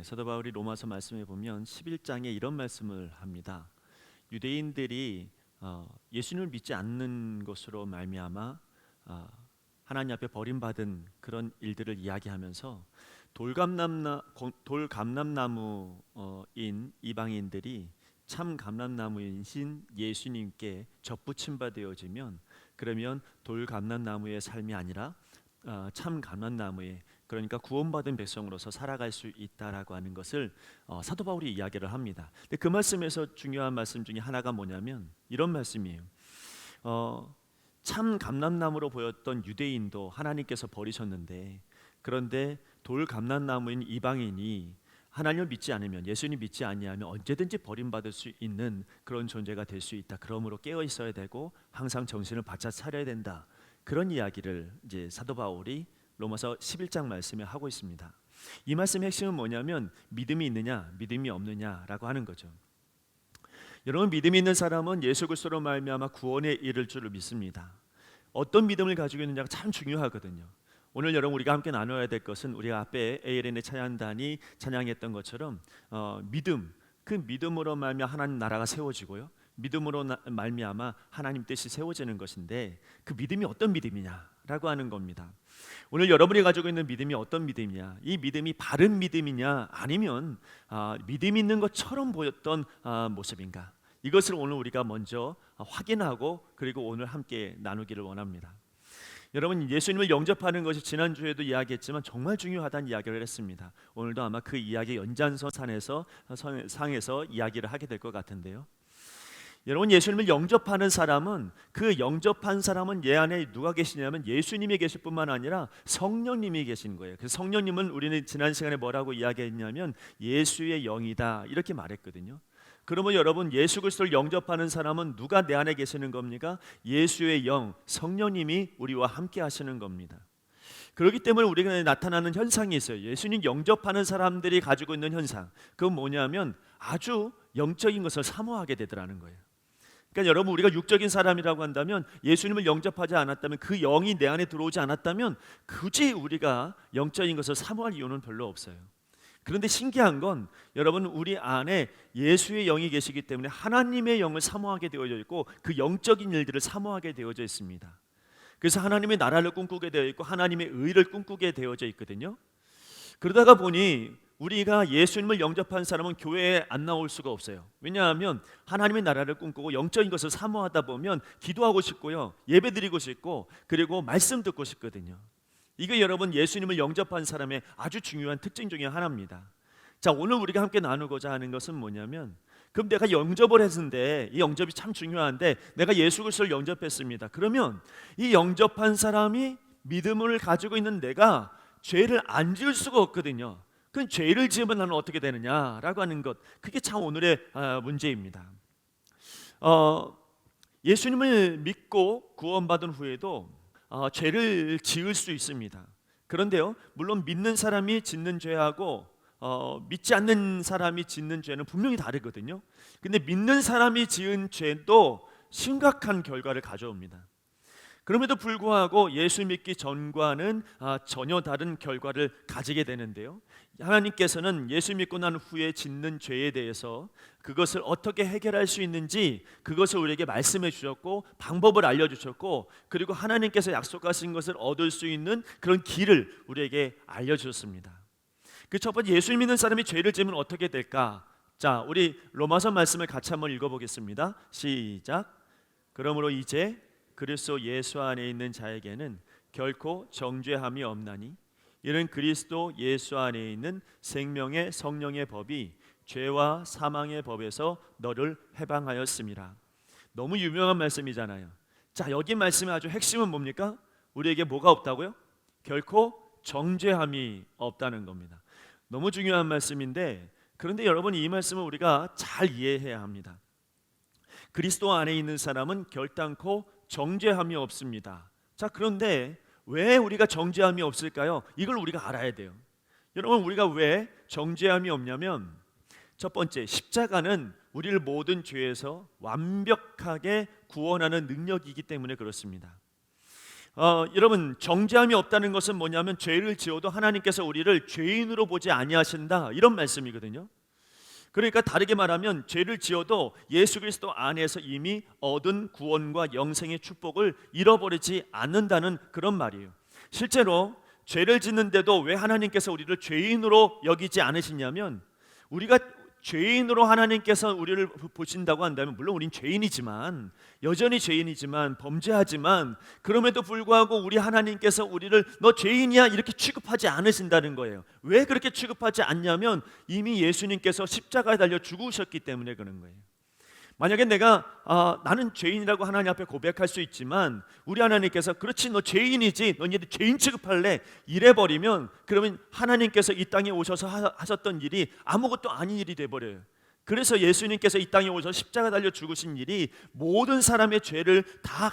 사도 바울이 로마서 말씀에 보면 11장에 이런 말씀을 합니다. 유대인들이 예수님을 믿지 않는 것으로 말미암아 하나님 앞에 버림받은 그런 일들을 이야기하면서 돌감람나무인 이방인들이 참 감람나무이신 예수님께 접붙임 바 되어지면, 그러면 돌감람나무의 삶이 아니라 참 감람나무의, 그러니까 구원받은 백성으로서 살아갈 수 있다라고 하는 것을 사도 바울이 이야기를 합니다. 근데 그 말씀에서 중요한 말씀 중에 하나가 뭐냐면 이런 말씀이에요. 참 감람나무로 보였던 유대인도 하나님께서 버리셨는데, 그런데 돌 감람나무인 이방인이 하나님을 믿지 않으면, 예수님 믿지 아니하면 언제든지 버림받을 수 있는 그런 존재가 될 수 있다. 그러므로 깨어 있어야 되고 항상 정신을 바짝 차려야 된다. 그런 이야기를 이제 사도 바울이 로마서 11장 말씀에 하고 있습니다. 이 말씀의 핵심은 뭐냐면 믿음이 있느냐 믿음이 없느냐라고 하는 거죠. 여러분, 믿음이 있는 사람은 예수 그리스도로 말미암아 구원에 이를 줄을 믿습니다. 어떤 믿음을 가지고 있느냐가 참 중요하거든요. 오늘 여러분 우리가 함께 나눠야 될 것은 우리가 앞에 ALN의 찬양단이 찬양했던 것처럼 믿음, 그 믿음으로 말미암아 하나님 나라가 세워지고요, 믿음으로 말미암아 하나님 뜻이 세워지는 것인데, 그 믿음이 어떤 믿음이냐라고 하는 겁니다. 오늘 여러분이 가지고 있는 믿음이 어떤 믿음이냐, 이 믿음이 바른 믿음이냐 아니면 믿음 있는 것처럼 보였던 모습인가, 이것을 오늘 우리가 먼저 확인하고 그리고 오늘 함께 나누기를 원합니다. 여러분, 예수님을 영접하는 것이 지난주에도 이야기했지만 정말 중요하다는 이야기를 했습니다. 오늘도 아마 그 이야기 연장선상에서 이야기를 하게 될 것 같은데요. 여러분, 예수님을 영접하는 사람은, 그 영접한 사람은 얘 안에 누가 계시냐면 예수님이 계실 뿐만 아니라 성령님이 계신 거예요. 그래서 성령님은 우리는 지난 시간에 뭐라고 이야기했냐면 예수의 영이다, 이렇게 말했거든요. 그러면 여러분, 예수 그리스도를 영접하는 사람은 누가 내 안에 계시는 겁니까? 예수의 영, 성령님이 우리와 함께 하시는 겁니다. 그렇기 때문에 우리가 나타나는 현상이 있어요. 예수님 영접하는 사람들이 가지고 있는 현상, 그건 뭐냐면 아주 영적인 것을 사모하게 되더라는 거예요. 그러니까 여러분, 우리가 육적인 사람이라고 한다면, 예수님을 영접하지 않았다면, 그 영이 내 안에 들어오지 않았다면 굳이 우리가 영적인 것을 사모할 이유는 별로 없어요. 그런데 신기한 건 여러분, 우리 안에 예수의 영이 계시기 때문에 하나님의 영을 사모하게 되어져 있고 그 영적인 일들을 사모하게 되어져 있습니다. 그래서 하나님의 나라를 꿈꾸게 되어 있고 하나님의 의를 꿈꾸게 되어져 있거든요. 그러다가 보니 우리가 예수님을 영접한 사람은 교회에 안 나올 수가 없어요. 왜냐하면 하나님의 나라를 꿈꾸고 영적인 것을 사모하다 보면 기도하고 싶고요, 예배드리고 싶고, 그리고 말씀 듣고 싶거든요. 이게 여러분, 예수님을 영접한 사람의 아주 중요한 특징 중에 하나입니다. 자, 오늘 우리가 함께 나누고자 하는 것은 뭐냐면, 그럼 내가 영접을 했는데, 이 영접이 참 중요한데 내가 예수 그리스도를 영접했습니다. 그러면 이 영접한 사람이 믿음을 가지고 있는 내가 죄를 안 지을 수가 없거든요. 그럼 죄를 지으면 나는 어떻게 되느냐라고 하는 것, 그게 참 오늘의 문제입니다. 예수님을 믿고 구원받은 후에도 죄를 지을 수 있습니다. 그런데요, 물론 믿는 사람이 짓는 죄하고 믿지 않는 사람이 짓는 죄는 분명히 다르거든요. 근데 믿는 사람이 지은 죄도 심각한 결과를 가져옵니다. 그럼에도 불구하고 예수 믿기 전과는 전혀 다른 결과를 가지게 되는데요, 하나님께서는 예수 믿고 난 후에 짓는 죄에 대해서 그것을 어떻게 해결할 수 있는지 그것을 우리에게 말씀해 주셨고 방법을 알려주셨고, 그리고 하나님께서 약속하신 것을 얻을 수 있는 그런 길을 우리에게 알려주셨습니다. 그 첫 번째, 예수 믿는 사람이 죄를 지으면 어떻게 될까? 자, 우리 로마서 말씀을 같이 한번 읽어보겠습니다. 시작. 그러므로 이제 그리스도 예수 안에 있는 자에게는 결코 정죄함이 없나니, 이는 그리스도 예수 안에 있는 생명의 성령의 법이 죄와 사망의 법에서 너를 해방하였습니다. 너무 유명한 말씀이잖아요. 자, 여기 말씀의 아주 핵심은 뭡니까? 우리에게 뭐가 없다고요? 결코 정죄함이 없다는 겁니다. 너무 중요한 말씀인데, 그런데 여러분, 이 말씀을 우리가 잘 이해해야 합니다. 그리스도 안에 있는 사람은 결단코 정죄함이 없습니다. 자, 그런데 왜 우리가 정죄함이 없을까요? 이걸 우리가 알아야 돼요. 여러분, 우리가 왜 정죄함이 없냐면, 첫 번째, 십자가는 우리를 모든 죄에서 완벽하게 구원하는 능력이기 때문에 그렇습니다. 여러분, 정죄함이 없다는 것은 뭐냐면 죄를 지어도 하나님께서 우리를 죄인으로 보지 아니하신다, 이런 말씀이거든요. 그러니까 다르게 말하면 죄를 지어도 예수 그리스도 안에서 이미 얻은 구원과 영생의 축복을 잃어버리지 않는다는 그런 말이에요. 실제로 죄를 짓는데도 왜 하나님께서 우리를 죄인으로 여기지 않으시냐면, 우리가 죄인으로 하나님께서 우리를 보신다고 한다면, 물론 우린 죄인이지만, 여전히 죄인이지만, 범죄하지만, 그럼에도 불구하고 우리 하나님께서 우리를 너 죄인이야 이렇게 취급하지 않으신다는 거예요. 왜 그렇게 취급하지 않냐면 이미 예수님께서 십자가에 달려 죽으셨기 때문에 그런 거예요. 만약에 내가 나는 죄인이라고 하나님 앞에 고백할 수 있지만, 우리 하나님께서 그렇지 너 죄인이지, 너 얘들 죄인 취급할래, 이래버리면 그러면 하나님께서 이 땅에 오셔서 하셨던 일이 아무것도 아닌 일이 돼버려요. 그래서 예수님께서 이 땅에 오셔서 십자가 달려 죽으신 일이 모든 사람의 죄를 다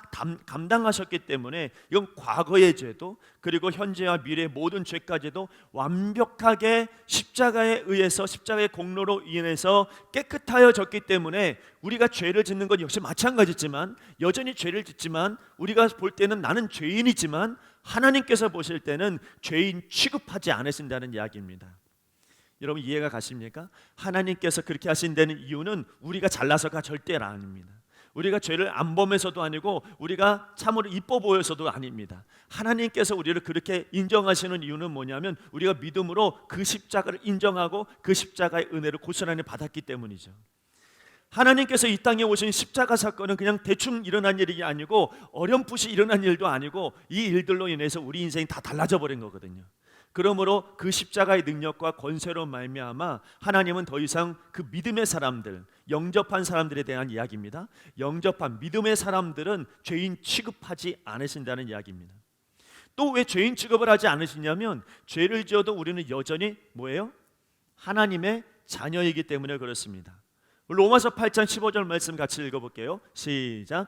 감당하셨기 때문에, 이건 과거의 죄도 그리고 현재와 미래의 모든 죄까지도 완벽하게 십자가에 의해서, 십자가의 공로로 인해서 깨끗하여졌기 때문에, 우리가 죄를 짓는 것 역시 마찬가지지만, 여전히 죄를 짓지만, 우리가 볼 때는 나는 죄인이지만 하나님께서 보실 때는 죄인 취급하지 않으신다는 이야기입니다. 여러분, 이해가 가십니까? 하나님께서 그렇게 하신다는 이유는 우리가 잘나서가 절대 아닙니다. 우리가 죄를 안 범해서도 아니고, 우리가 참으로 이뻐 보여서도 아닙니다. 하나님께서 우리를 그렇게 인정하시는 이유는 뭐냐면, 우리가 믿음으로 그 십자가를 인정하고 그 십자가의 은혜를 고스란히 받았기 때문이죠. 하나님께서 이 땅에 오신 십자가 사건은 그냥 대충 일어난 일이 아니고, 어렴풋이 일어난 일도 아니고, 이 일들로 인해서 우리 인생이 다 달라져 버린 거거든요. 그러므로 그 십자가의 능력과 권세로 말미암아 하나님은 더 이상 그 믿음의 사람들, 영접한 사람들에 대한 이야기입니다. 영접한 믿음의 사람들은 죄인 취급하지 않으신다는 이야기입니다. 또 왜 죄인 취급을 하지 않으시냐면, 죄를 지어도 우리는 여전히 뭐예요? 하나님의 자녀이기 때문에 그렇습니다. 로마서 8장 15절 말씀 같이 읽어볼게요. 시작.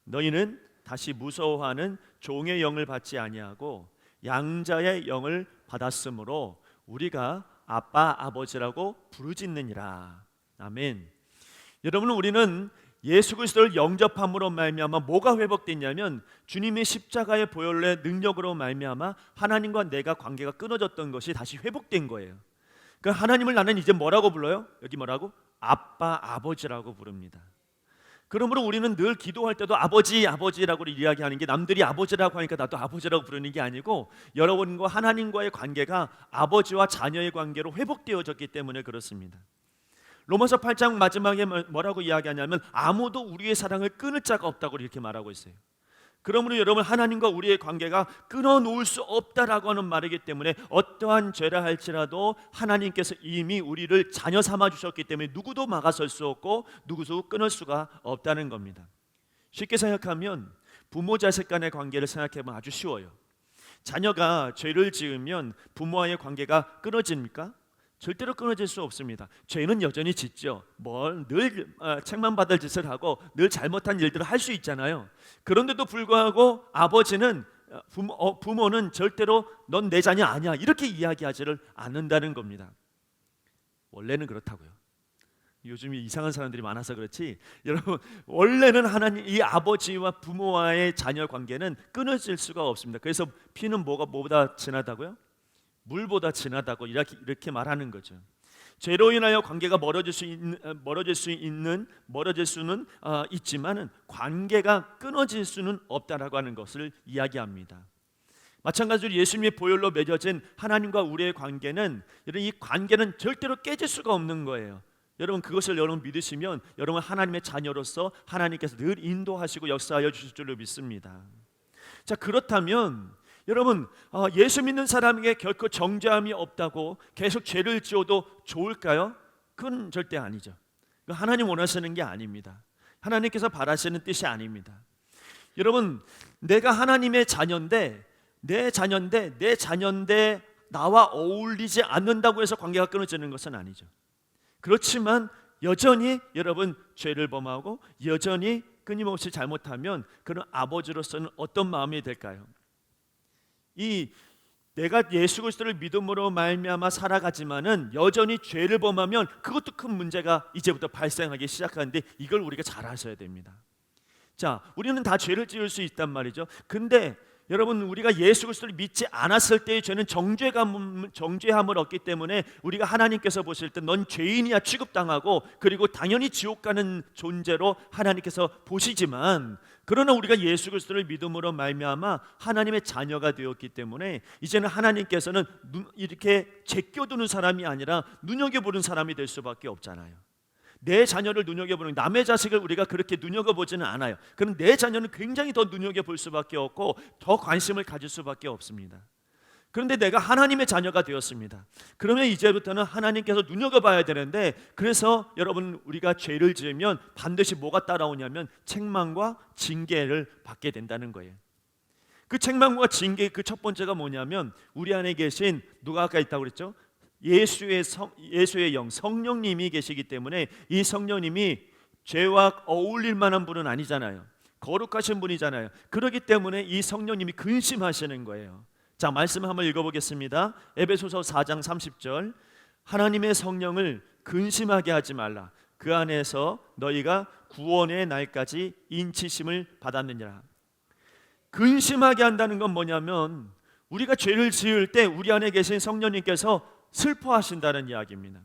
너희는 다시 무서워하는 종의 영을 받지 아니하고 양자의 영을 받았으므로 우리가 아빠 아버지라고 부르짖느니라. 아멘. 여러분, 우리는 예수 그리스도를 영접함으로 말미암아 뭐가 회복됐냐면, 주님의 십자가의 보혈의 능력으로 말미암아 하나님과 내가 관계가 끊어졌던 것이 다시 회복된 거예요. 그러니까 하나님을 나는 이제 뭐라고 불러요? 여기 뭐라고? 아빠 아버지라고 부릅니다. 그러므로 우리는 늘 기도할 때도 아버지 아버지라고 이야기하는 게, 남들이 아버지라고 하니까 나도 아버지라고 부르는 게 아니고, 여러분과 하나님과의 관계가 아버지와 자녀의 관계로 회복되어졌기 때문에 그렇습니다. 로마서 8장 마지막에 뭐라고 이야기하냐면, 아무도 우리의 사랑을 끊을 자가 없다고 이렇게 말하고 있어요. 그러므로 여러분, 하나님과 우리의 관계가 끊어놓을 수 없다라고 하는 말이기 때문에, 어떠한 죄라 할지라도 하나님께서 이미 우리를 자녀 삼아 주셨기 때문에 누구도 막아설 수 없고 누구도 끊을 수가 없다는 겁니다. 쉽게 생각하면 부모 자식 간의 관계를 생각해보면 아주 쉬워요. 자녀가 죄를 지으면 부모와의 관계가 끊어집니까? 절대로 끊어질 수 없습니다. 죄는 여전히 짓죠. 늘 책만 받을 짓을 하고 늘 잘못한 일들을 할 수 있잖아요. 그런데도 불구하고 아버지는, 부모는 절대로 넌 내 자녀 아니야 이렇게 이야기하지를 않는다는 겁니다. 원래는 그렇다고요. 요즘 이상한 사람들이 많아서 그렇지, 여러분, 원래는 하나님, 이 아버지와 부모와의 자녀 관계는 끊어질 수가 없습니다. 그래서 피는 뭐보다 진하다고요? 물보다 진하다고 이렇게 말하는 거죠. 죄로 인하여 관계가 멀어질 수는 있지만은 관계가 끊어질 수는 없다라고 하는 것을 이야기합니다. 마찬가지로 예수님의 보혈로 맺어진 하나님과 우리의 관계는, 이 관계는 절대로 깨질 수가 없는 거예요. 여러분, 그것을 여러분 믿으시면 여러분 하나님의 자녀로서 하나님께서 늘 인도하시고 역사하여 주실 줄로 믿습니다. 자, 그렇다면 여러분, 예수 믿는 사람에게 결코 정죄함이 없다고 계속 죄를 지어도 좋을까요? 그건 절대 아니죠. 하나님 원하시는 게 아닙니다. 하나님께서 바라시는 뜻이 아닙니다. 여러분, 내가 하나님의 자녀인데 내 자녀인데 나와 어울리지 않는다고 해서 관계가 끊어지는 것은 아니죠. 그렇지만 여전히 여러분 죄를 범하고 여전히 끊임없이 잘못하면 그런 아버지로서는 어떤 마음이 될까요? 내가 예수 그리스도를 믿음으로 말미암아 살아가지만은 여전히 죄를 범하면 그것도 큰 문제가 이제부터 발생하기 시작하는데, 이걸 우리가 잘 아셔야 됩니다. 자, 우리는 다 죄를 지을 수 있단 말이죠. 근데 여러분, 우리가 예수 그리스도를 믿지 않았을 때의 죄는 정죄함을 얻기 때문에 우리가 하나님께서 보실 때 넌 죄인이야 취급당하고, 그리고 당연히 지옥 가는 존재로 하나님께서 보시지만, 그러나 우리가 예수 그리스도를 믿음으로 말미암아 하나님의 자녀가 되었기 때문에 이제는 하나님께서는 이렇게 제껴두는 사람이 아니라 눈여겨보는 사람이 될 수밖에 없잖아요. 내 자녀를 눈여겨보는, 남의 자식을 우리가 그렇게 눈여겨보지는 않아요. 그럼 내 자녀는 굉장히 더 눈여겨볼 수밖에 없고 더 관심을 가질 수밖에 없습니다. 그런데 내가 하나님의 자녀가 되었습니다. 그러면 이제부터는 하나님께서 눈여겨봐야 되는데, 그래서 여러분, 우리가 죄를 지으면 반드시 뭐가 따라오냐면 책망과 징계를 받게 된다는 거예요. 그 책망과 징계, 그 첫 번째가 뭐냐면 우리 안에 계신, 누가 아까 있다고 그랬죠? 예수의 영, 성령님이 계시기 때문에, 이 성령님이 죄와 어울릴 만한 분은 아니잖아요. 거룩하신 분이잖아요. 그렇기 때문에 이 성령님이 근심하시는 거예요. 자, 말씀을 한번 읽어보겠습니다. 에베소서 4장 30절, 하나님의 성령을 근심하게 하지 말라. 그 안에서 너희가 구원의 날까지 인치심을 받았느니라. 근심하게 한다는 건 뭐냐면, 우리가 죄를 지을 때 우리 안에 계신 성령님께서 슬퍼하신다는 이야기입니다.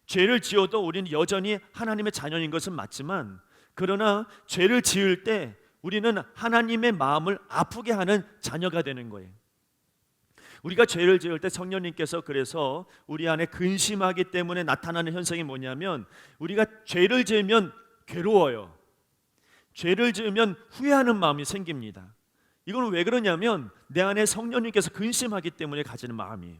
죄를 지어도 우리는 여전히 하나님의 자녀인 것은 맞지만, 그러나 죄를 지을 때 우리는 하나님의 마음을 아프게 하는 자녀가 되는 거예요. 우리가 죄를 지을 때 성령님께서 그래서 우리 안에 근심하기 때문에 나타나는 현상이 뭐냐면, 우리가 죄를 지으면 괴로워요. 죄를 지으면 후회하는 마음이 생깁니다. 이건 왜 그러냐면 내 안에 성령님께서 근심하기 때문에 가지는 마음이에요.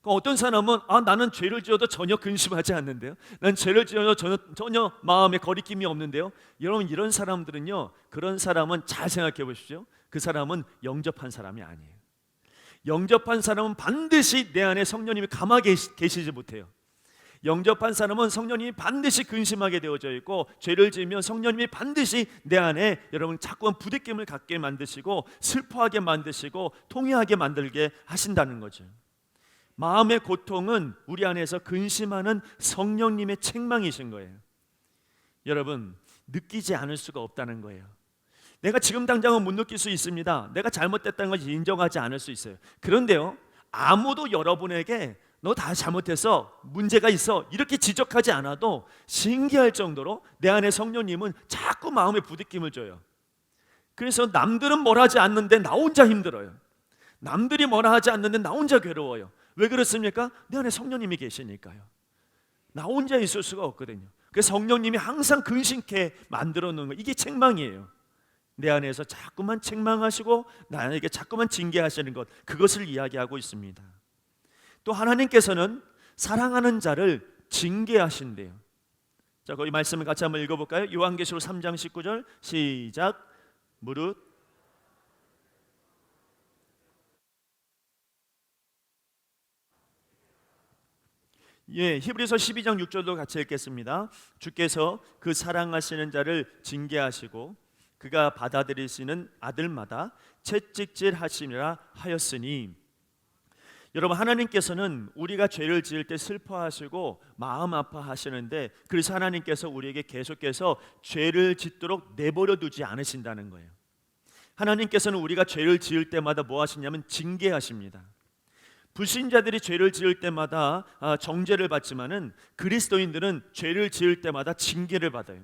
어떤 사람은 나는 죄를 지어도 전혀 근심하지 않는데요, 난 죄를 지어도 전혀 마음에 거리낌이 없는데요. 여러분, 이런 사람들은요, 그런 사람은 잘 생각해 보십시오. 그 사람은 영접한 사람이 아니에요. 영접한 사람은 반드시 내 안에 성령님이 감화 계시지 못해요. 영접한 사람은 성령님이 반드시 근심하게 되어져 있고, 죄를 지으면 성령님이 반드시 내 안에 여러분 자꾸만 부대낌을 갖게 만드시고 슬퍼하게 만드시고 통회하게 만들게 하신다는 거죠. 마음의 고통은 우리 안에서 근심하는 성령님의 책망이신 거예요. 여러분, 느끼지 않을 수가 없다는 거예요. 내가 지금 당장은 못 느낄 수 있습니다. 내가 잘못됐다는 것을 인정하지 않을 수 있어요. 그런데요, 아무도 여러분에게 너 다 잘못했어, 문제가 있어, 이렇게 지적하지 않아도 신기할 정도로 내 안에 성령님은 자꾸 마음에 부딪힘을 줘요. 그래서 남들은 뭘 하지 않는데 나 혼자 힘들어요. 남들이 뭐라 하지 않는데 나 혼자 괴로워요. 왜 그렇습니까? 내 안에 성령님이 계시니까요. 나 혼자 있을 수가 없거든요. 그래서 성령님이 항상 근심케 만들어 놓은 거, 이게 책망이에요. 내 안에서 자꾸만 책망하시고 나에게 자꾸만 징계하시는 것, 그것을 이야기하고 있습니다. 또 하나님께서는 사랑하는 자를 징계하신대요. 자, 거기 말씀을 같이 한번 읽어볼까요? 요한계시록 3장 19절 시작. 무릇 히브리서 12장 6절도 같이 읽겠습니다. 주께서 그 사랑하시는 자를 징계하시고 그가 받아들이시는 아들마다 채찍질하심이라 하였으니. 여러분, 하나님께서는 우리가 죄를 지을 때 슬퍼하시고 마음 아파하시는데, 그래서 하나님께서 우리에게 계속해서 죄를 짓도록 내버려 두지 않으신다는 거예요. 하나님께서는 우리가 죄를 지을 때마다 뭐 하시냐면 징계하십니다. 불신자들이 죄를 지을 때마다 정죄를 받지만은 그리스도인들은 죄를 지을 때마다 징계를 받아요.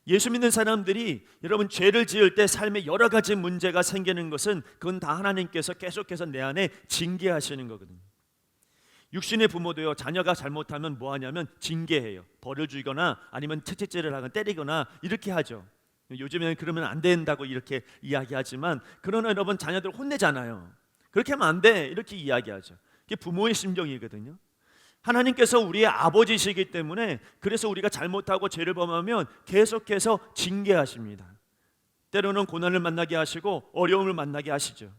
예수 믿는 사람들이 여러분 죄를 지을 때 삶에 여러 가지 문제가 생기는 것은 그건 다 하나님께서 계속해서 내 안에 징계하시는 거거든요. 육신의 부모도요, 자녀가 잘못하면 뭐 하냐면 징계해요. 벌을 주거나 아니면 채찍질을 하거나 때리거나 이렇게 하죠. 요즘에는 그러면 안 된다고 이렇게 이야기하지만, 그러나 여러분 자녀들 혼내잖아요. 그렇게 하면 안 돼, 이렇게 이야기하죠. 이게 부모의 심정이거든요. 하나님께서 우리의 아버지시기 때문에 그래서 우리가 잘못하고 죄를 범하면 계속해서 징계하십니다. 때로는 고난을 만나게 하시고 어려움을 만나게 하시죠.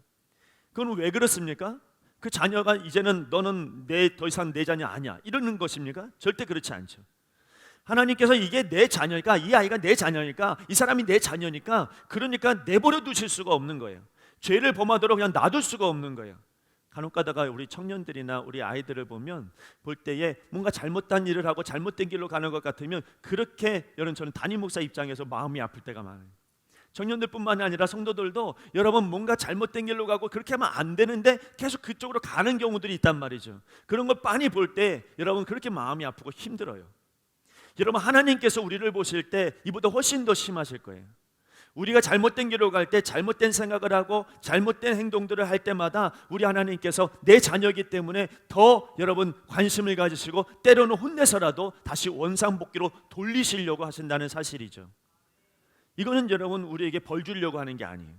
그건 왜 그렇습니까? 그 자녀가 이제는 너는 더 이상 내 자녀 아니야, 이러는 것입니까? 절대 그렇지 않죠. 하나님께서 이게 내 자녀니까, 이 아이가 내 자녀니까, 이 사람이 내 자녀니까, 그러니까 내버려 두실 수가 없는 거예요. 죄를 범하도록 그냥 놔둘 수가 없는 거예요. 간혹 가다가 우리 청년들이나 우리 아이들을 볼 때에 뭔가 잘못된 일을 하고 잘못된 길로 가는 것 같으면, 그렇게 저는 담임 목사 입장에서 마음이 아플 때가 많아요. 청년들뿐만이 아니라 성도들도 여러분 뭔가 잘못된 길로 가고 그렇게 하면 안 되는데 계속 그쪽으로 가는 경우들이 있단 말이죠. 그런 걸 빤히 볼 때 여러분 그렇게 마음이 아프고 힘들어요. 여러분 하나님께서 우리를 보실 때 이보다 훨씬 더 심하실 거예요. 우리가 잘못된 길로 갈 때 잘못된 생각을 하고 잘못된 행동들을 할 때마다 우리 하나님께서 내 자녀이기 때문에 더 여러분 관심을 가지시고 때로는 혼내서라도 다시 원상복귀로 돌리시려고 하신다는 사실이죠. 이거는 여러분 우리에게 벌 주려고 하는 게 아니에요.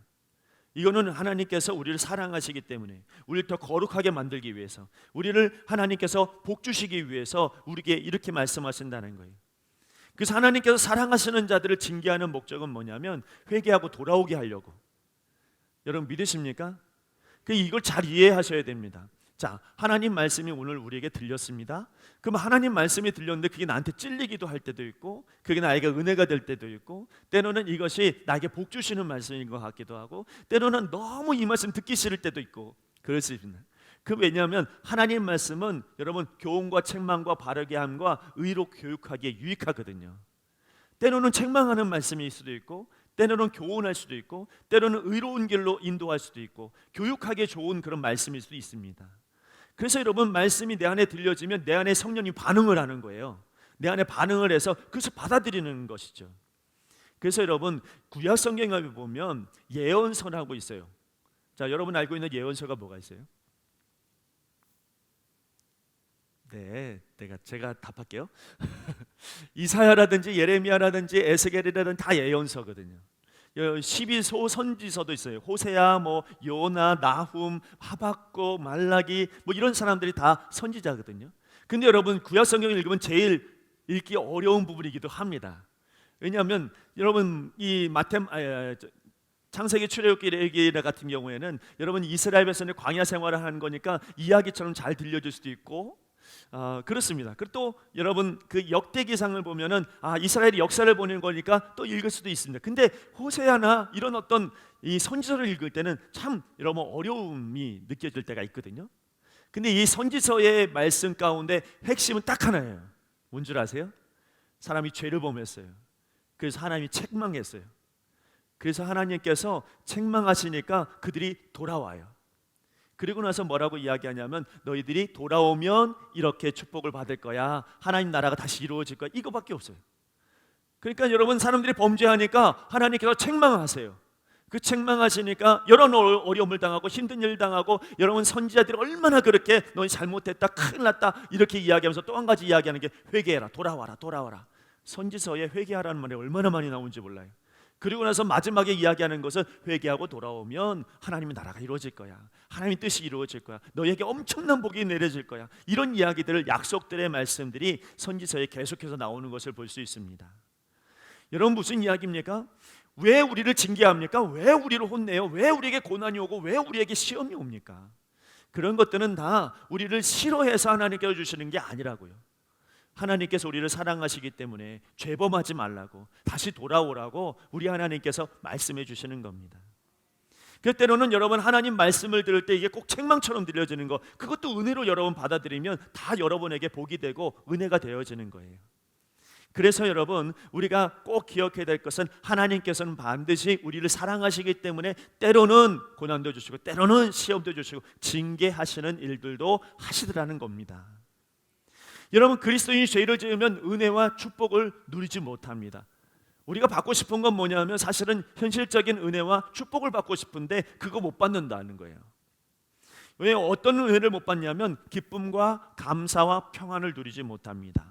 이거는 하나님께서 우리를 사랑하시기 때문에 우리를 더 거룩하게 만들기 위해서, 우리를 하나님께서 복 주시기 위해서 우리에게 이렇게 말씀하신다는 거예요. 그래서 하나님께서 사랑하시는 자들을 징계하는 목적은 뭐냐면 회개하고 돌아오게 하려고. 여러분 믿으십니까? 이걸 잘 이해하셔야 됩니다. 자, 하나님 말씀이 오늘 우리에게 들렸습니다. 그럼 하나님 말씀이 들렸는데 그게 나한테 찔리기도 할 때도 있고, 그게 나에게 은혜가 될 때도 있고, 때로는 이것이 나에게 복 주시는 말씀인 것 같기도 하고, 때로는 너무 이 말씀 듣기 싫을 때도 있고 그럴 수 있습니다. 왜냐하면 하나님 말씀은 여러분 교훈과 책망과 바르게 함과 의로 교육하기에 유익하거든요. 때로는 책망하는 말씀일 수도 있고, 때로는 교훈할 수도 있고, 때로는 의로운 길로 인도할 수도 있고, 교육하기에 좋은 그런 말씀일 수도 있습니다. 그래서 여러분 말씀이 내 안에 들려지면 내 안에 성령이 반응을 하는 거예요. 내 안에 반응을 해서 그것을 받아들이는 것이죠. 그래서 여러분 구약 성경에 보면 예언서라고 있어요. 자, 여러분 알고 있는 예언서가 뭐가 있어요? 네, 제가 답할게요. 이사야라든지 예레미야라든지 에스겔이라든지 다 예언서거든요. 12소 선지서도 있어요. 호세아, 요나, 나훔, 하박국, 말라기 이런 사람들이 다 선지자거든요. 근데 여러분 구약 성경을 읽으면 제일 읽기 어려운 부분이기도 합니다. 왜냐하면 여러분 이 창세기 출애굽기 레위기 같은 경우에는 여러분 이스라엘 백성이 광야 생활을 하는 거니까 이야기처럼 잘 들려줄 수도 있고 그렇습니다. 그리고 또 여러분 그 역대기상을 보면은 이스라엘이 역사를 보는 거니까 또 읽을 수도 있습니다. 근데 호세아나 이런 어떤 이 선지서를 읽을 때는 참 여러분 어려움이 느껴질 때가 있거든요. 근데 이 선지서의 말씀 가운데 핵심은 딱 하나예요. 뭔 줄 아세요? 사람이 죄를 범했어요. 그래서 하나님이 책망했어요. 그래서 하나님께서 책망하시니까 그들이 돌아와요. 그리고 나서 뭐라고 이야기하냐면 너희들이 돌아오면 이렇게 축복을 받을 거야. 하나님 나라가 다시 이루어질 거야. 이거밖에 없어요. 그러니까 여러분 사람들이 범죄하니까 하나님께서 책망하세요. 그 책망하시니까 여러 어려움을 당하고 힘든 일 당하고, 여러분 선지자들이 얼마나 그렇게 너희 잘못했다 큰일 났다 이렇게 이야기하면서 또 한 가지 이야기하는 게 회개해라, 돌아와라, 돌아와라. 선지서에 회개하라는 말이 얼마나 많이 나오는지 몰라요. 그리고 나서 마지막에 이야기하는 것은 회개하고 돌아오면 하나님의 나라가 이루어질 거야. 하나님의 뜻이 이루어질 거야. 너에게 엄청난 복이 내려질 거야. 이런 이야기들을, 약속들의 말씀들이 선지서에 계속해서 나오는 것을 볼 수 있습니다. 여러분 무슨 이야기입니까? 왜 우리를 징계합니까? 왜 우리를 혼내요? 왜 우리에게 고난이 오고 왜 우리에게 시험이 옵니까? 그런 것들은 다 우리를 싫어해서 하나님께서 주시는 게 아니라고요. 하나님께서 우리를 사랑하시기 때문에 죄범하지 말라고, 다시 돌아오라고 우리 하나님께서 말씀해 주시는 겁니다. 그 때로는 여러분 하나님 말씀을 들을 때 이게 꼭 책망처럼 들려지는 거, 그것도 은혜로 여러분 받아들이면 다 여러분에게 복이 되고 은혜가 되어지는 거예요. 그래서 여러분 우리가 꼭 기억해야 될 것은 하나님께서는 반드시 우리를 사랑하시기 때문에 때로는 고난도 주시고 때로는 시험도 주시고 징계하시는 일들도 하시더라는 겁니다. 여러분 그리스도인이 죄를 지으면 은혜와 축복을 누리지 못합니다. 우리가 받고 싶은 건 뭐냐면 사실은 현실적인 은혜와 축복을 받고 싶은데 그거 못 받는다는 거예요. 왜 어떤 은혜를 못 받냐면 기쁨과 감사와 평안을 누리지 못합니다.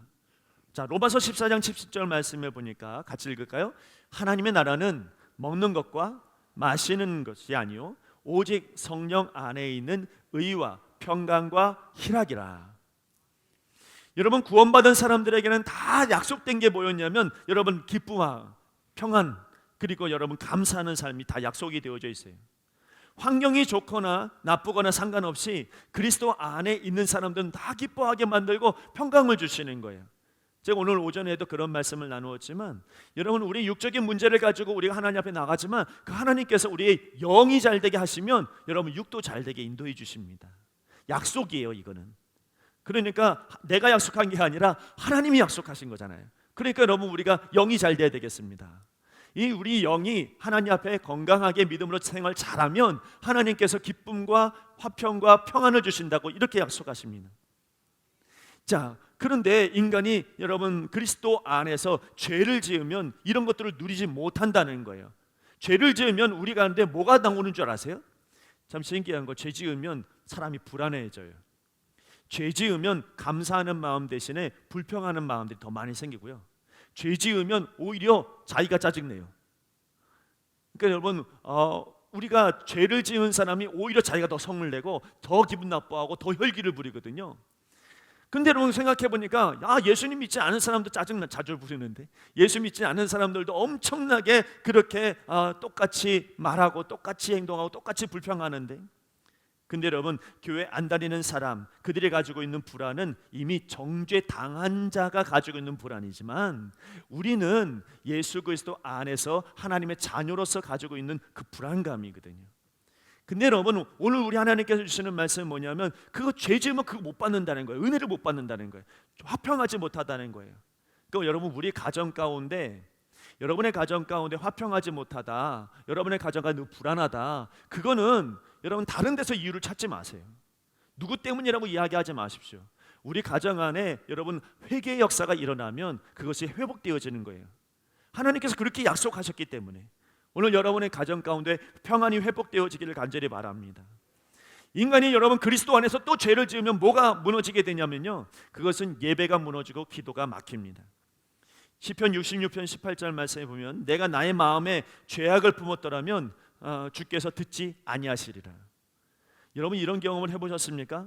자, 로마서 14장 17절 말씀을 보니까 같이 읽을까요? 하나님의 나라는 먹는 것과 마시는 것이 아니요 오직 성령 안에 있는 의와 평강과 희락이라. 여러분 구원받은 사람들에게는 다 약속된 게 뭐였냐면 여러분 기쁨과 평안 그리고 여러분 감사하는 삶이 다 약속이 되어져 있어요. 환경이 좋거나 나쁘거나 상관없이 그리스도 안에 있는 사람들은 다 기뻐하게 만들고 평강을 주시는 거예요. 제가 오늘 오전에도 그런 말씀을 나누었지만 여러분 우리 육적인 문제를 가지고 우리가 하나님 앞에 나가지만 그 하나님께서 우리의 영이 잘 되게 하시면 여러분 육도 잘 되게 인도해 주십니다. 약속이에요 이거는. 그러니까 내가 약속한 게 아니라 하나님이 약속하신 거잖아요. 그러니까 여러분 우리가 영이 잘 돼야 되겠습니다. 이 우리 영이 하나님 앞에 건강하게 믿음으로 생활 잘하면 하나님께서 기쁨과 화평과 평안을 주신다고 이렇게 약속하십니다. 자, 그런데 인간이 여러분 그리스도 안에서 죄를 지으면 이런 것들을 누리지 못한다는 거예요. 죄를 지으면 우리 가운데 뭐가 나오는 줄 아세요? 참 신기한 거, 죄 지으면 사람이 불안해져요. 죄 지으면 감사하는 마음 대신에 불평하는 마음들이 더 많이 생기고요. 죄 지으면 오히려 자기가 짜증내요. 그러니까 여러분 우리가 죄를 지은 사람이 오히려 자기가 더 성을 내고 더 기분 나빠하고 더 혈기를 부리거든요. 근데 여러분 생각해 보니까 예수님 믿지 않은 사람도 짜증나 자주 부리는데 예수 믿지 않은 사람들도 엄청나게 그렇게 똑같이 말하고 똑같이 행동하고 똑같이 불평하는데, 근데 여러분 교회 안 다니는 사람, 그들이 가지고 있는 불안은 이미 정죄 당한 자가 가지고 있는 불안이지만 우리는 예수 그리스도 안에서 하나님의 자녀로서 가지고 있는 그 불안감이거든요. 근데 여러분 오늘 우리 하나님께서 주시는 말씀은 뭐냐면 그거 죄 지으면 그거 못 받는다는 거예요. 은혜를 못 받는다는 거예요. 화평하지 못하다는 거예요. 그러니까 여러분 우리 가정 가운데, 여러분의 가정 가운데 화평하지 못하다, 여러분의 가정 가운데 불안하다, 그거는 여러분 다른 데서 이유를 찾지 마세요. 누구 때문이라고 이야기하지 마십시오. 우리 가정 안에 여러분 회개의 역사가 일어나면 그것이 회복되어지는 거예요. 하나님께서 그렇게 약속하셨기 때문에 오늘 여러분의 가정 가운데 평안이 회복되어지기를 간절히 바랍니다. 인간이 여러분 그리스도 안에서 또 죄를 지으면 뭐가 무너지게 되냐면요, 그것은 예배가 무너지고 기도가 막힙니다. 시편 66편 18절 말씀에 보면 내가 나의 마음에 죄악을 품었더라면 주께서 듣지 아니하시리라. 여러분 이런 경험을 해보셨습니까?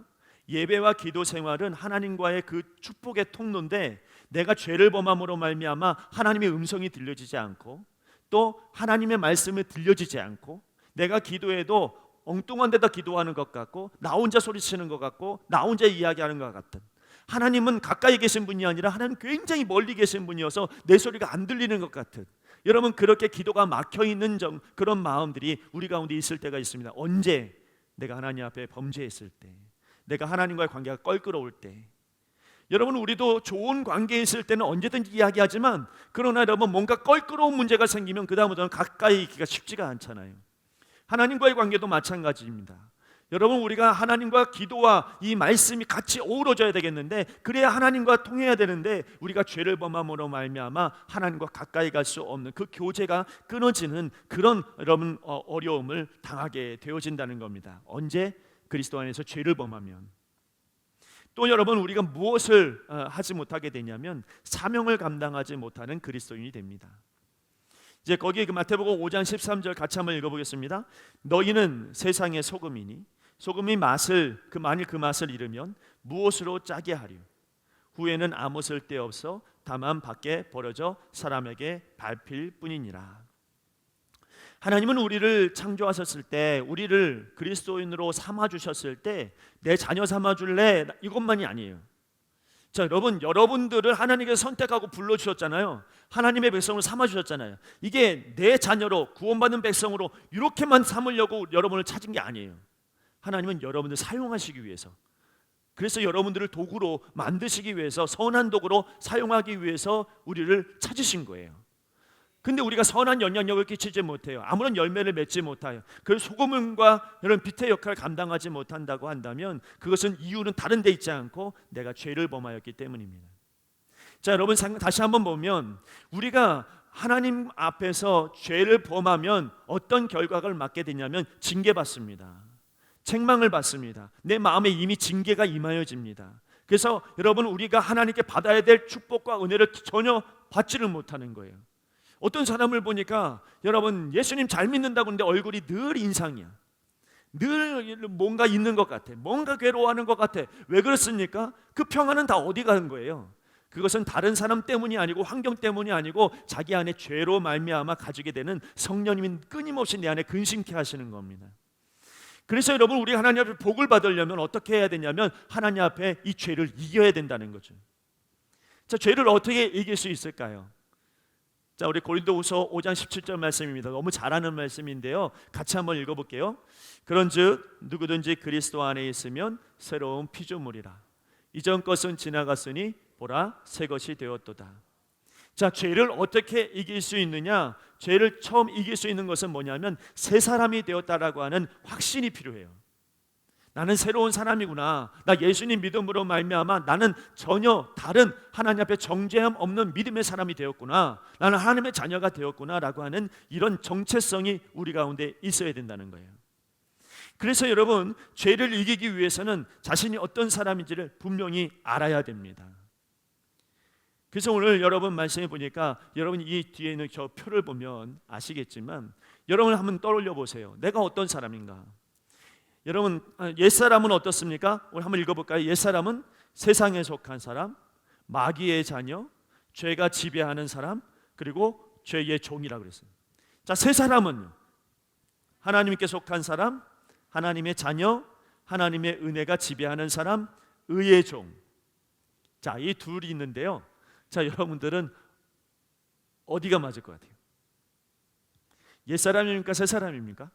예배와 기도 생활은 하나님과의 그 축복의 통로인데 내가 죄를 범함으로 말미암아 하나님의 음성이 들려지지 않고 또 하나님의 말씀이 들려지지 않고 내가 기도해도 엉뚱한 데다 기도하는 것 같고 나 혼자 소리치는 것 같고 나 혼자 이야기하는 것 같은, 하나님은 가까이 계신 분이 아니라 하나님 굉장히 멀리 계신 분이어서 내 소리가 안 들리는 것 같은, 여러분 그렇게 기도가 막혀있는 그런 마음들이 우리 가운데 있을 때가 있습니다. 언제? 내가 하나님 앞에 범죄했을 때, 내가 하나님과의 관계가 껄끄러울 때. 여러분 우리도 좋은 관계에 있을 때는 언제든지 이야기하지만 그러나 여러분 뭔가 껄끄러운 문제가 생기면 그 다음부터는 가까이 있기가 쉽지가 않잖아요. 하나님과의 관계도 마찬가지입니다. 여러분 우리가 하나님과 기도와 이 말씀이 같이 어우러져야 되겠는데, 그래야 하나님과 통해야 되는데 우리가 죄를 범함으로 말미암아 하나님과 가까이 갈 수 없는 그 교제가 끊어지는 그런 여러분 어려움을 당하게 되어진다는 겁니다. 언제? 그리스도 안에서 죄를 범하면. 또 여러분 우리가 무엇을 하지 못하게 되냐면 사명을 감당하지 못하는 그리스도인이 됩니다. 이제 거기 그 마태복음 5장 13절 같이 한번 읽어보겠습니다. 너희는 세상의 소금이니 소금이 만일 그 맛을 잃으면 무엇으로 짜게 하리요? 후에는 아무 쓸데없어 다만 밖에 버려져 사람에게 밟힐 뿐이니라. 하나님은 우리를 창조하셨을 때, 우리를 그리스도인으로 삼아주셨을 때 내 자녀 삼아줄래? 이것만이 아니에요. 자, 여러분들을 하나님께서 선택하고 불러주셨잖아요. 하나님의 백성을 삼아주셨잖아요. 이게 내 자녀로 구원받는 백성으로 이렇게만 삼으려고 여러분을 찾은 게 아니에요. 하나님은 여러분들 사용하시기 위해서, 그래서 여러분들을 도구로 만드시기 위해서, 선한 도구로 사용하기 위해서 우리를 찾으신 거예요. 근데 우리가 선한 영향력을 끼치지 못해요. 아무런 열매를 맺지 못해요. 그 소금과 이런 빛의 역할을 감당하지 못한다고 한다면 그것은 이유는 다른 데 있지 않고 내가 죄를 범하였기 때문입니다. 자, 여러분 다시 한번 보면 우리가 하나님 앞에서 죄를 범하면 어떤 결과를 맞게 되냐면 징계받습니다. 책망을 받습니다. 내 마음에 이미 징계가 임하여집니다. 그래서 여러분 우리가 하나님께 받아야 될 축복과 은혜를 전혀 받지를 못하는 거예요. 어떤 사람을 보니까 여러분 예수님 잘 믿는다고 하는데 얼굴이 늘 인상이야. 늘 뭔가 있는 것 같아. 뭔가 괴로워하는 것 같아. 왜 그렇습니까? 그 평안은 다 어디 가는 거예요? 그것은 다른 사람 때문이 아니고 환경 때문이 아니고 자기 안에 죄로 말미암아 가지게 되는 성령님이 끊임없이 내 안에 근심케 하시는 겁니다. 그래서 여러분 우리 하나님 앞에 복을 받으려면 어떻게 해야 되냐면 하나님 앞에 이 죄를 이겨야 된다는 거죠. 자, 죄를 어떻게 이길 수 있을까요? 자, 우리 고린도후서 5장 17절 말씀입니다. 너무 잘 아는 말씀인데요. 같이 한번 읽어볼게요. 그런즉 누구든지 그리스도 안에 있으면 새로운 피조물이라. 이전 것은 지나갔으니 보라 새 것이 되었도다. 자, 죄를 어떻게 이길 수 있느냐? 죄를 처음 이길 수 있는 것은 뭐냐면 새 사람이 되었다라고 하는 확신이 필요해요. 나는 새로운 사람이구나. 나 예수님 믿음으로 말미암아 나는 전혀 다른 하나님 앞에 정죄함 없는 믿음의 사람이 되었구나. 나는 하나님의 자녀가 되었구나라고 하는 이런 정체성이 우리 가운데 있어야 된다는 거예요. 그래서 여러분, 죄를 이기기 위해서는 자신이 어떤 사람인지를 분명히 알아야 됩니다. 그래서 오늘 여러분 말씀해 보니까 여러분 이 뒤에 있는 저 표를 보면 아시겠지만 여러분 한번 떠올려 보세요. 내가 어떤 사람인가? 여러분, 옛사람은 어떻습니까? 오늘 한번 읽어볼까요? 옛사람은 세상에 속한 사람, 마귀의 자녀, 죄가 지배하는 사람, 그리고 죄의 종이라고 그랬어요. 자, 새 사람은 하나님께 속한 사람, 하나님의 자녀, 하나님의 은혜가 지배하는 사람, 의의 종. 자, 이 둘이 있는데요. 자, 여러분들은 어디가 맞을 것 같아요? 옛사람입니까? 새 사람입니까?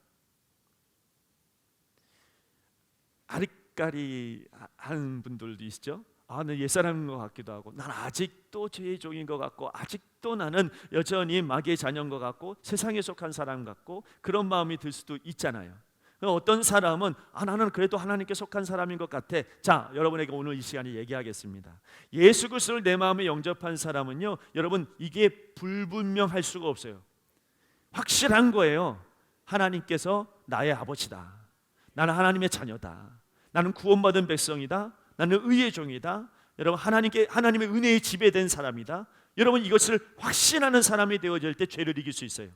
아리까리한 분들도 있죠. 난 옛사람인 것 같기도 하고, 난 아직도 죄의 종인 것 같고, 아직도 나는 여전히 마귀의 자녀인 것 같고, 세상에 속한 사람 같고, 그런 마음이 들 수도 있잖아요. 어떤 사람은 나는 그래도 하나님께 속한 사람인 것 같아. 자, 여러분에게 오늘 이 시간에 얘기하겠습니다. 예수 그리스도를 내 마음에 영접한 사람은요, 여러분 이게 불분명할 수가 없어요. 확실한 거예요. 하나님께서 나의 아버지다. 나는 하나님의 자녀다. 나는 구원받은 백성이다. 나는 의의 종이다. 여러분, 하나님의 은혜에 지배된 사람이다. 여러분, 이것을 확신하는 사람이 되어질 때 죄를 이길 수 있어요.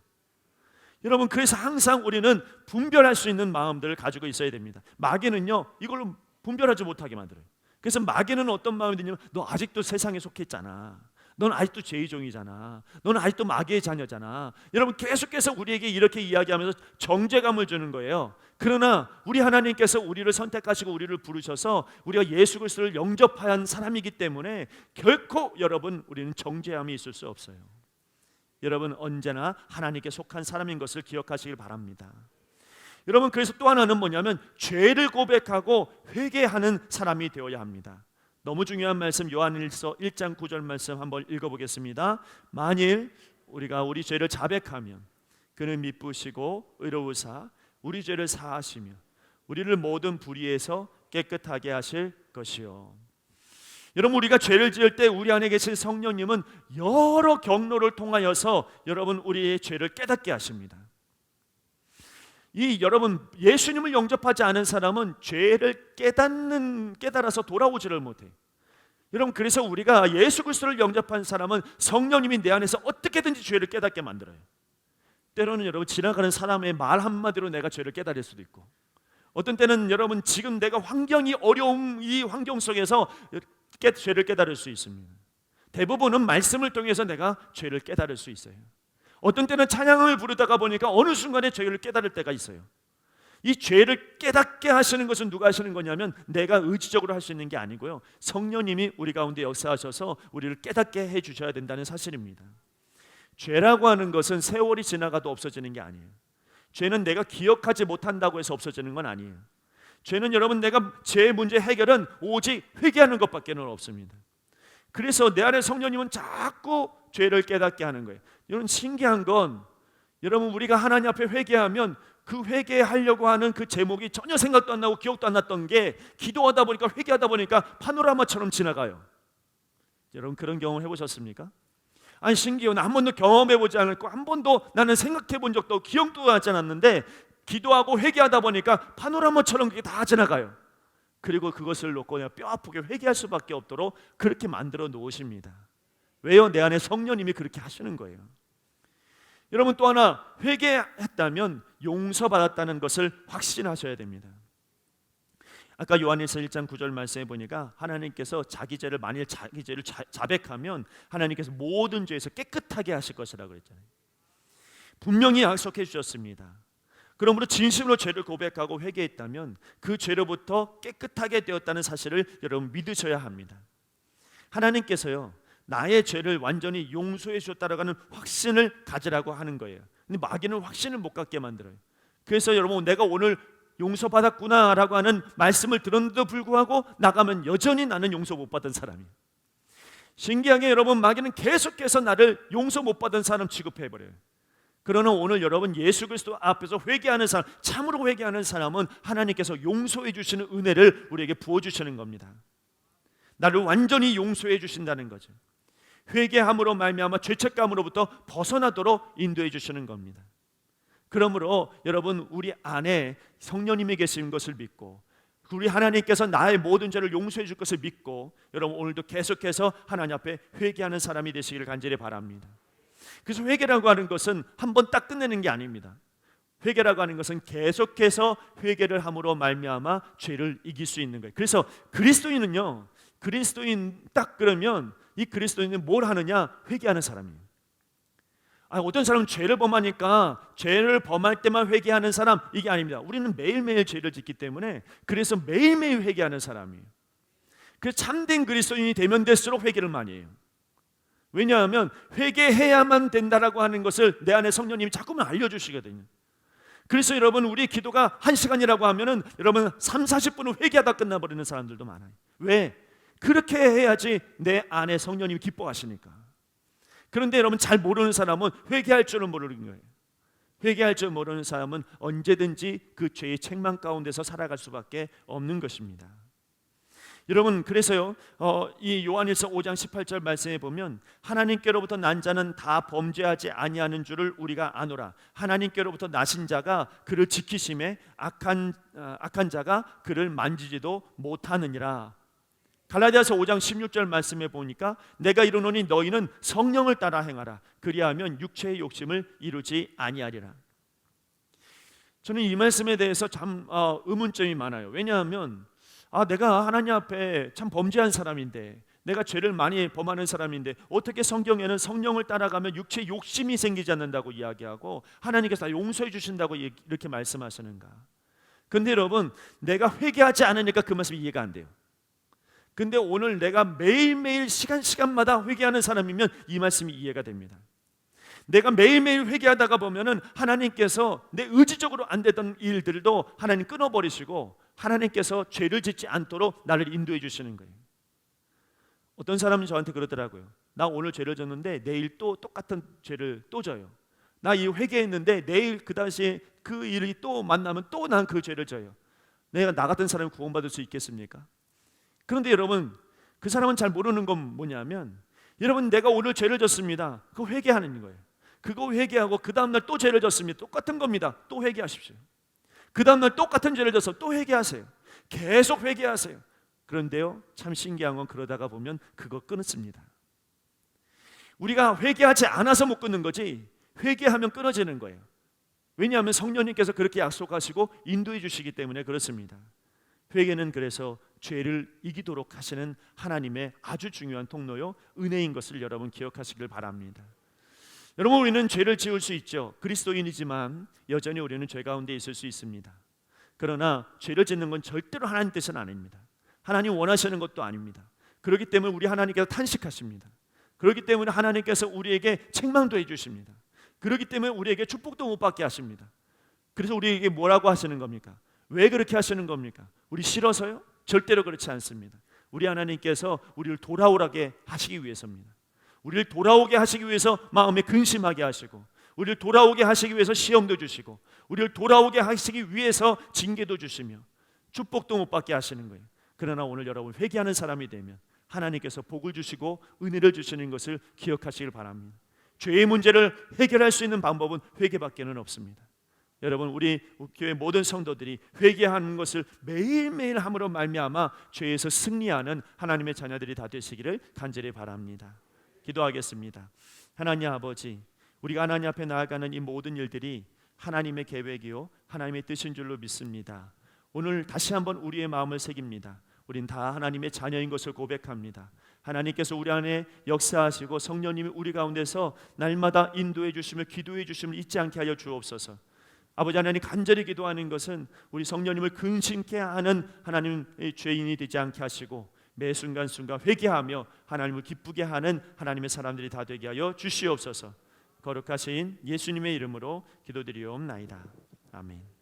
여러분, 그래서 항상 우리는 분별할 수 있는 마음들을 가지고 있어야 됩니다. 마귀는요, 이걸로 분별하지 못하게 만들어요. 그래서 마귀는 어떤 마음이 드냐면, 너 아직도 세상에 속해 있잖아. 넌 아직도 죄의 종이잖아. 너는 아직도 마귀의 자녀잖아. 여러분, 계속해서 우리에게 이렇게 이야기하면서 정죄감을 주는 거예요. 그러나 우리 하나님께서 우리를 선택하시고 우리를 부르셔서 우리가 예수 그리스도를 영접한 사람이기 때문에 결코 여러분, 우리는 정죄함이 있을 수 없어요. 여러분, 언제나 하나님께 속한 사람인 것을 기억하시길 바랍니다. 여러분, 그래서 또 하나는 뭐냐면 죄를 고백하고 회개하는 사람이 되어야 합니다. 너무 중요한 말씀, 요한일서 1장 9절 말씀 한번 읽어보겠습니다. 만일 우리가 우리 죄를 자백하면 그는 미쁘시고 의로우사 우리 죄를 사하시며 우리를 모든 불의에서 깨끗하게 하실 것이요. 여러분, 우리가 죄를 지을 때 우리 안에 계신 성령님은 여러 경로를 통하여서 여러분 우리의 죄를 깨닫게 하십니다. 여러분, 예수님을 영접하지 않은 사람은 죄를 깨달아서 돌아오지를 못해요. 여러분, 그래서 우리가 예수 그리스도를 영접한 사람은 성령님이 내 안에서 어떻게든지 죄를 깨닫게 만들어요. 때로는 여러분, 지나가는 사람의 말 한마디로 내가 죄를 깨달을 수도 있고, 어떤 때는 여러분 지금 내가 환경이 어려운 이 환경 속에서 죄를 깨달을 수 있습니다. 대부분은 말씀을 통해서 내가 죄를 깨달을 수 있어요. 어떤 때는 찬양을 부르다가 보니까 어느 순간에 죄를 깨달을 때가 있어요. 이 죄를 깨닫게 하시는 것은 누가 하시는 거냐면 내가 의지적으로 할 수 있는 게 아니고요, 성령님이 우리 가운데 역사하셔서 우리를 깨닫게 해주셔야 된다는 사실입니다. 죄라고 하는 것은 세월이 지나가도 없어지는 게 아니에요. 죄는 내가 기억하지 못한다고 해서 없어지는 건 아니에요. 죄는 여러분, 내가 죄의 문제 해결은 오직 회개하는 것밖에는 없습니다. 그래서 내 안에 성령님은 자꾸 죄를 깨닫게 하는 거예요. 여러분, 신기한 건 여러분, 우리가 하나님 앞에 회개하면 그 회개하려고 하는 그 제목이 전혀 생각도 안 나고 기억도 안 났던 게 기도하다 보니까, 회개하다 보니까 파노라마처럼 지나가요. 여러분, 그런 경험 해보셨습니까? 아니, 신기해요. 나 한 번도 경험해보지 않았고 한 번도 나는 생각해본 적도 없고 기억도 하지 않았는데 기도하고 회개하다 보니까 파노라마처럼 그게 다 지나가요. 그리고 그것을 놓고 내가 뼈 아프게 회개할 수밖에 없도록 그렇게 만들어 놓으십니다. 왜요? 내 안에 성령님이 그렇게 하시는 거예요. 여러분, 또 하나, 회개했다면 용서받았다는 것을 확신하셔야 됩니다. 아까 요한일서 1장 9절 말씀해 보니까 하나님께서 만일 자기 죄를 자백하면 하나님께서 모든 죄에서 깨끗하게 하실 것이라고 그랬잖아요. 분명히 약속해 주셨습니다. 그러므로 진심으로 죄를 고백하고 회개했다면 그 죄로부터 깨끗하게 되었다는 사실을 여러분 믿으셔야 합니다. 하나님께서요, 나의 죄를 완전히 용서해 주셨다라고 하는 확신을 가지라고 하는 거예요. 근데 마귀는 확신을 못 갖게 만들어요. 그래서 여러분, 내가 오늘 용서받았구나라고 하는 말씀을 들었는데도 불구하고 나가면 여전히 나는 용서 못 받은 사람이에요. 신기하게 여러분, 마귀는 계속해서 나를 용서 못 받은 사람 취급해버려요. 그러나 오늘 여러분, 예수 그리스도 앞에서 회개하는 사람, 참으로 회개하는 사람은 하나님께서 용서해 주시는 은혜를 우리에게 부어주시는 겁니다. 나를 완전히 용서해 주신다는 거죠. 회개함으로 말미암아 죄책감으로부터 벗어나도록 인도해 주시는 겁니다. 그러므로 여러분, 우리 안에 성령님이 계신 것을 믿고, 우리 하나님께서 나의 모든 죄를 용서해 줄 것을 믿고, 여러분 오늘도 계속해서 하나님 앞에 회개하는 사람이 되시기를 간절히 바랍니다. 그래서 회개라고 하는 것은 한번 딱 끝내는 게 아닙니다. 회개라고 하는 것은 계속해서 회개를 함으로 말미암아 죄를 이길 수 있는 거예요. 그래서 그리스도인은요, 그리스도인 딱 그러면 이 그리스도인은 뭘 하느냐? 회개하는 사람이에요. 어떤 사람은 죄를 범하니까 죄를 범할 때만 회개하는 사람, 이게 아닙니다. 우리는 매일매일 죄를 짓기 때문에 그래서 매일매일 회개하는 사람이에요. 그래서 참된 그리스도인이 되면 될수록 회개를 많이 해요. 왜냐하면 회개해야만 된다라고 하는 것을 내 안에 성령님이 자꾸만 알려주시거든요. 그래서 여러분, 우리 기도가 1시간이라고 하면은 여러분 30-40분을 회개하다 끝나버리는 사람들도 많아요. 왜? 그렇게 해야지 내 안에 성령님이 기뻐하시니까. 그런데 여러분, 잘 모르는 사람은 회개할 줄은 모르는 거예요. 회개할 줄 모르는 사람은 언제든지 그 죄의 책망 가운데서 살아갈 수밖에 없는 것입니다. 여러분, 그래서요, 이 요한일서 5장 18절 말씀에 보면 하나님께로부터 난 자는 다 범죄하지 아니하는 줄을 우리가 아노라. 하나님께로부터 나신 자가 그를 지키심에 악한 자가 그를 만지지도 못하느니라. 갈라디아서 5장 16절 말씀에 보니까 내가 이르노니 너희는 성령을 따라 행하라. 그리하면 육체의 욕심을 이루지 아니하리라. 저는 이 말씀에 대해서 참 의문점이 많아요. 왜냐하면 내가 하나님 앞에 참 범죄한 사람인데, 내가 죄를 많이 범하는 사람인데 어떻게 성경에는 성령을 따라가면 육체의 욕심이 생기지 않는다고 이야기하고 하나님께서 다 용서해 주신다고 이렇게 말씀하시는가? 근데 여러분, 내가 회개하지 않으니까 그 말씀이 이해가 안 돼요. 근데 오늘 내가 매일매일 시간마다 회개하는 사람이면 이 말씀이 이해가 됩니다. 내가 매일매일 회개하다가 보면은 하나님께서 내 의지적으로 안 되던 일들도 하나님 끊어버리시고 하나님께서 죄를 짓지 않도록 나를 인도해 주시는 거예요. 어떤 사람은 저한테 그러더라고요. 나 오늘 죄를 졌는데 내일 또 똑같은 죄를 또 져요. 나 이 회개했는데 내일 그다시 그 일이 또 만나면 또 난 그 죄를 져요. 내가 나 같은 사람이 구원받을 수 있겠습니까? 그런데 여러분, 그 사람은 잘 모르는 건 뭐냐면, 여러분, 내가 오늘 죄를 졌습니다. 그거 회개하는 거예요. 그거 회개하고 그 다음날 또 죄를 졌습니다. 똑같은 겁니다. 또 회개하십시오. 그 다음날 똑같은 죄를 져서 또 회개하세요. 계속 회개하세요. 그런데요, 참 신기한 건 그러다가 보면 그거 끊습니다. 우리가 회개하지 않아서 못 끊는 거지 회개하면 끊어지는 거예요. 왜냐하면 성령님께서 그렇게 약속하시고 인도해 주시기 때문에 그렇습니다. 회개는 그래서 죄를 이기도록 하시는 하나님의 아주 중요한 통로요, 은혜인 것을 여러분 기억하시길 바랍니다. 여러분, 우리는 죄를 지을 수 있죠. 그리스도인이지만 여전히 우리는 죄 가운데 있을 수 있습니다. 그러나 죄를 짓는 건 절대로 하나님 뜻은 아닙니다. 하나님 원하시는 것도 아닙니다. 그렇기 때문에 우리 하나님께서 탄식하십니다. 그렇기 때문에 하나님께서 우리에게 책망도 해주십니다. 그렇기 때문에 우리에게 축복도 못 받게 하십니다. 그래서 우리에게 뭐라고 하시는 겁니까? 왜 그렇게 하시는 겁니까? 우리 싫어서요? 절대로 그렇지 않습니다. 우리 하나님께서 우리를 돌아오게 하시기 위해서입니다. 우리를 돌아오게 하시기 위해서 마음에 근심하게 하시고, 우리를 돌아오게 하시기 위해서 시험도 주시고, 우리를 돌아오게 하시기 위해서 징계도 주시며 축복도 못 받게 하시는 거예요. 그러나 오늘 여러분, 회개하는 사람이 되면 하나님께서 복을 주시고 은혜를 주시는 것을 기억하시길 바랍니다. 죄의 문제를 해결할 수 있는 방법은 회개밖에는 없습니다. 여러분, 우리 교회 모든 성도들이 회개하는 것을 매일매일 함으로 말미암아 죄에서 승리하는 하나님의 자녀들이 다 되시기를 간절히 바랍니다. 기도하겠습니다. 하나님 아버지, 우리가 하나님 앞에 나아가는 이 모든 일들이 하나님의 계획이요 하나님의 뜻인 줄로 믿습니다. 오늘 다시 한번 우리의 마음을 새깁니다. 우린 다 하나님의 자녀인 것을 고백합니다. 하나님께서 우리 안에 역사하시고 성령님이 우리 가운데서 날마다 인도해 주시며 기도해 주심을 잊지 않게 하여 주옵소서. 아버지 하나님, 간절히 기도하는 것은 우리 성령님을 근심케 하는 하나님의 죄인이 되지 않게 하시고 매 순간순간 회개하며 하나님을 기쁘게 하는 하나님의 사람들이 다 되게 하여 주시옵소서. 거룩하신 예수님의 이름으로 기도드리옵나이다. 아멘.